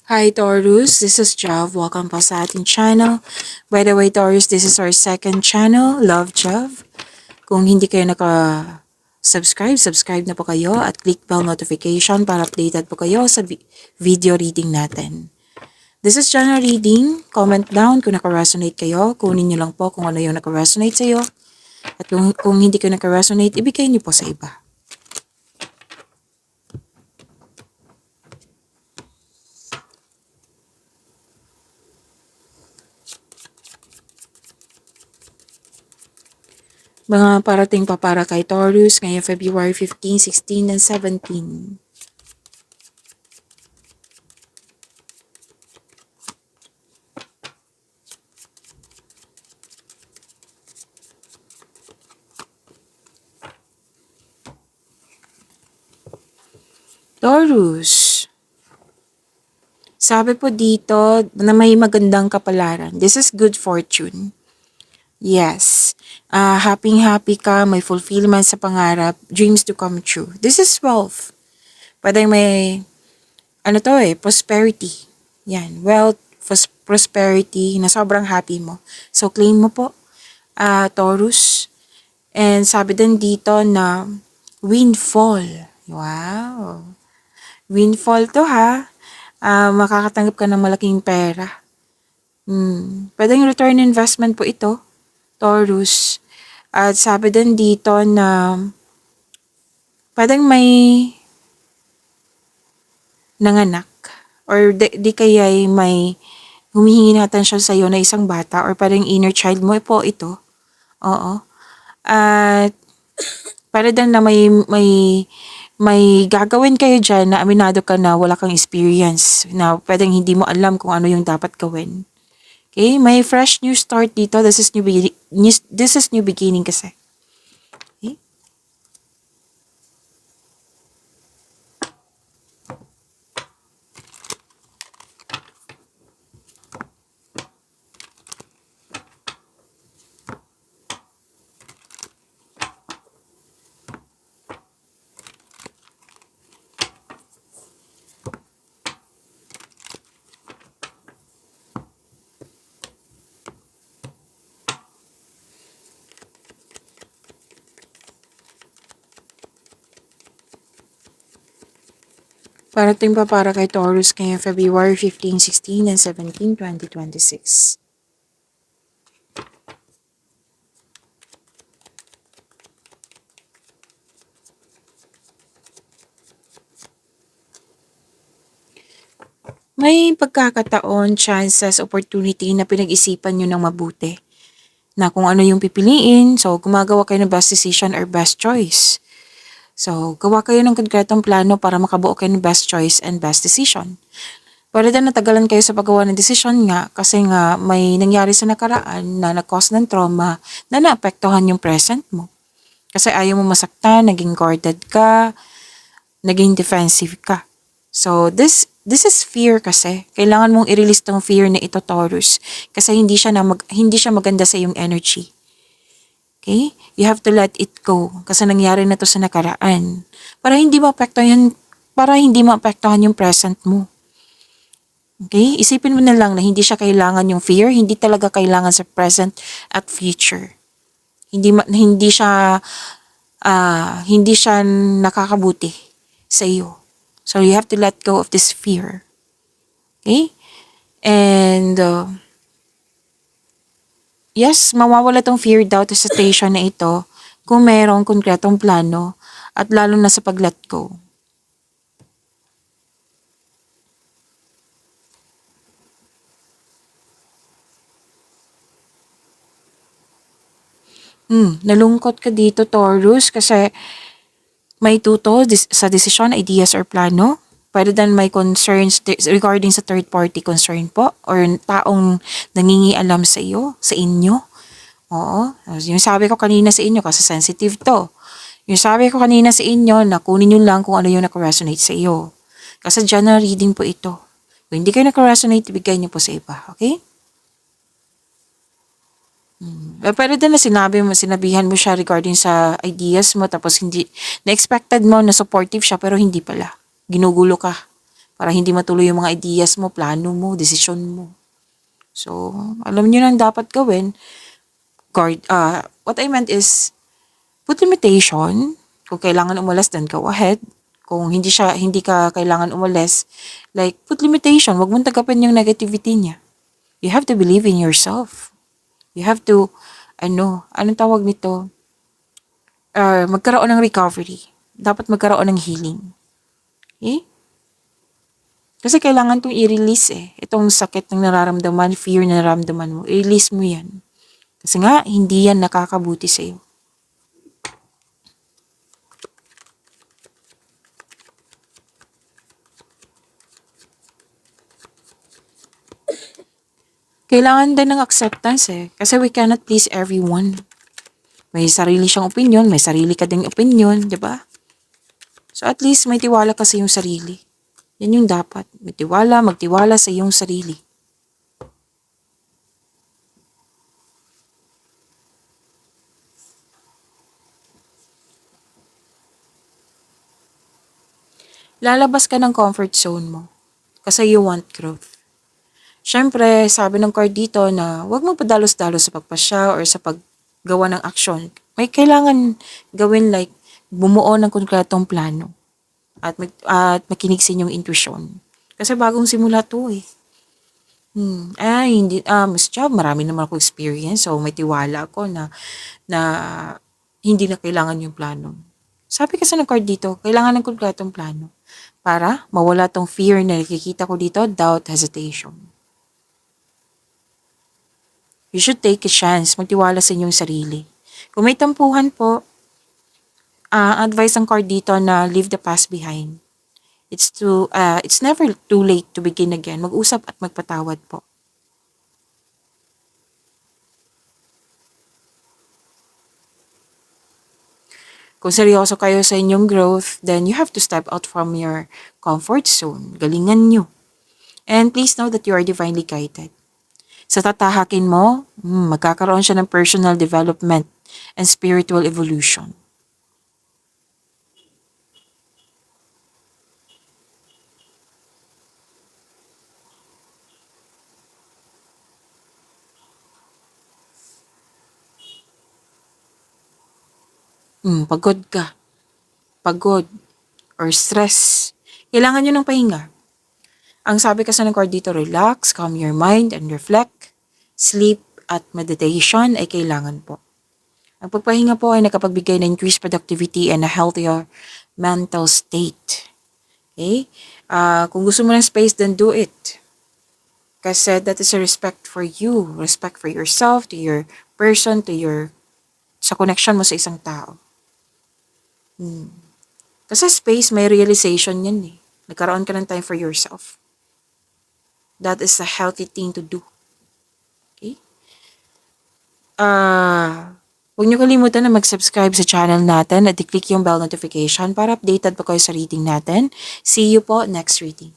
Hi Taurus, this is Jav. Welcome po sa ating channel. By the way Taurus, this is our second channel, Love Jav. Kung hindi kayo naka-subscribe, subscribe na po kayo at click bell notification para updated po kayo sa video reading natin. This is general reading. Comment down kung naka-resonate kayo. Kunin nyo lang po kung ano yung naka-resonate sa iyo. At kung hindi kayo naka-resonate, ibigay nyo po sa iba. Mga parating pa para kay Taurus ngayong February 15, 16, and 17. Taurus, sabi po dito na may magandang kapalaran. This is good fortune. Yes. Happy ka, may fulfillment sa pangarap, dreams to come true. This is wealth. Pwede may, prosperity. Yan, wealth, prosperity, na sobrang happy mo. So, claim mo po, Taurus. And sabi din dito na windfall. Wow. Windfall to ha. Makakatanggap ka ng malaking pera. Pwedeng return investment po ito, Taurus. At sabi din dito na pwedeng may nanganak or di kaya may humihingi ng atensyon sa iyo na isang bata or parang inner child mo po ito. Oo. At para din na may gagawin kayo dyan na aminado ka na wala kang experience na pwedeng hindi mo alam kung ano yung dapat gawin. Okay, may fresh new start dito. This is new beginning kasi. Okay? Parating pa para kay Taurus ngayong February 15, 16, and 17, 2026. May pagkakataon, chances, opportunity na pinag-isipan nyo ng mabuti na kung ano yung pipiliin. So, gumagawa kayo ng best decision or best choice. So, gawa kayo ng konkretong plano para makabuo kayo ng best choice and best decision. Pwede din natagalan kayo sa paggawa ng desisyon nga kasi nga may nangyari sa nakaraan na nag-cause ng trauma na naapektuhan yung present mo. Kasi ayaw mo masaktan, naging guarded ka, naging defensive ka. So, this is fear kasi. Kailangan mong i-release tong fear na ito, Taurus. Kasi hindi siya maganda sa iyong energy. Okay? You have to let it go. Kasi nangyari na to sa nakaraan. Para hindi maapektuhan yung present mo. Okay? Isipin mo na lang na hindi siya kailangan yung fear. Hindi talaga kailangan sa present at future. Hindi siya nakakabuti sa iyo. So, you have to let go of this fear. Okay? And, yes, mawawala tong fear, doubt, hesitation na ito kung mayroong konkretong plano at lalo na sa pag-let go. Nalungkot ka dito, Taurus, kasi may tuto sa desisyon, ideas, or plano. Pwede din may concerns regarding sa third party concern po or taong nangingialam sa iyo, sa inyo. Oo. Yung sabi ko kanina sa inyo kasi sensitive to. Yung sabi ko kanina sa inyo na kunin nyo lang kung ano yung nakaresonate sa iyo. Kasi general reading po ito. Kung hindi kayo nakaresonate, ibigay niyo po sa iba. Okay? Pero din na sinabihan mo siya regarding sa ideas mo tapos hindi, na-expected mo na supportive siya pero hindi pala. Ginugulo ka. para hindi matuloy yung mga ideas mo, plano mo, desisyon mo. So, alam niyo nang dapat gawin. What I meant is, put limitation. Kung kailangan umalis, then go ahead. Kung hindi ka kailangan umalis, like, put limitation. Huwag mong tagapin yung negativity niya. You have to believe in yourself. You have to, anong tawag nito? Magkaroon ng recovery. Dapat magkaroon ng healing. Okay? Kasi kailangan itong i-release eh. Itong sakit ng nararamdaman, fear na nararamdaman mo, i-release mo yan. Kasi nga, hindi yan nakakabuti sa'yo. Kailangan din ng acceptance eh. Kasi we cannot please everyone. May sarili siyang opinion, may sarili ka ding opinion, di ba? So at least may tiwala ka sa iyong sarili. Yan yung dapat. Magtiwala sa iyong sarili. Lalabas ka ng comfort zone mo. Kasi you want growth. Siyempre, sabi ng card dito na huwag mo padalos-dalos sa pagpasya or sa paggawa ng aksyon. May kailangan gawin like bumuo ng konkretong plano at makinig sa inyong intuition. Kasi bagong simula to eh. Mas job, marami naman ako experience. So, may tiwala ako na hindi na kailangan yung plano. Sabi kasi ng card dito, kailangan ng konkretong plano para mawala tong fear na nakikita ko dito, doubt, hesitation. You should take a chance, magtiwala sa inyong sarili. Kung may tampuhan po, advice ng card dito na leave the past behind. It's never too late to begin again. Mag-usap at magpatawad po. Kung seryoso kayo sa inyong growth, then you have to step out from your comfort zone. Galingan nyo. And please know that you are divinely guided. Sa tatahakin mo, magkakaroon siya ng personal development and spiritual evolution. Pagod ka. Pagod. Or stress. Kailangan nyo ng pahinga. Ang sabi kasi ng card dito, relax, calm your mind, and reflect. Sleep at meditation ay kailangan po. Ang pagpahinga po ay nakapagbigay ng increased productivity and a healthier mental state. Okay? Kung gusto mo ng space, then do it. Kasi that is a respect for you. Respect for yourself, to your person, sa connection mo sa isang tao. Kasi space, may realization yan eh. Nagkaroon ka ng time for yourself. That is a healthy thing to do. Okay? Huwag niyo kalimutan na mag-subscribe sa channel natin at i-click yung bell notification para updated pa kayo sa reading natin. See you po next reading.